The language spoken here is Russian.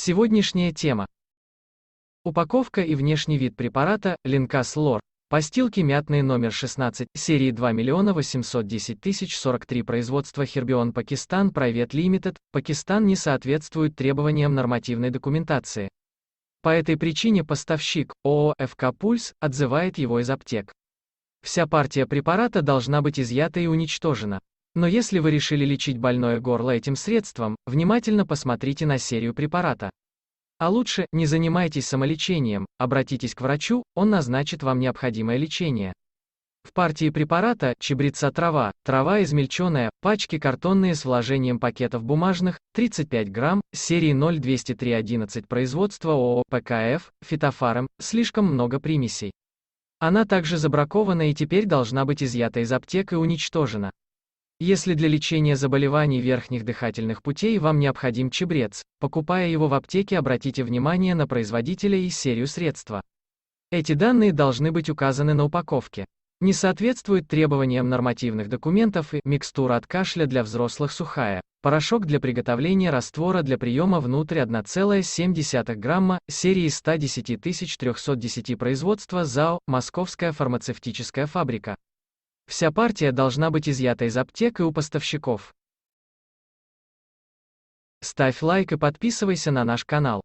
Сегодняшняя тема. Упаковка и внешний вид препарата Линкас Лор. Постилки мятные номер 16, серии 2 810 043 производства Herbion Pakistan Private Limited, Пакистан не соответствует требованиям нормативной документации. По этой причине поставщик, ООО «ФК Пульс», отзывает его из аптек. Вся партия препарата должна быть изъята и уничтожена. Но если вы решили лечить больное горло этим средством, внимательно посмотрите на серию препарата. А лучше, не занимайтесь самолечением, обратитесь к врачу, он назначит вам необходимое лечение. В партии препарата чабреца трава, трава измельченная, пачки картонные с вложением пакетов бумажных, 35 грамм, серии 020311 производства ООО ПКФ, фитофарм, слишком много примесей. Она также забракована и теперь должна быть изъята из аптек и уничтожена. Если для лечения заболеваний верхних дыхательных путей вам необходим чабрец, покупая его в аптеке, обратите внимание на производителя и серию средства. Эти данные должны быть указаны на упаковке. Не соответствует требованиям нормативных документов и микстура от кашля для взрослых сухая, порошок для приготовления раствора для приема внутрь 1,7 грамма, серии 110 310 производства ЗАО «Московская фармацевтическая фабрика». Вся партия должна быть изъята из аптек и у поставщиков. Ставь лайк и подписывайся на наш канал.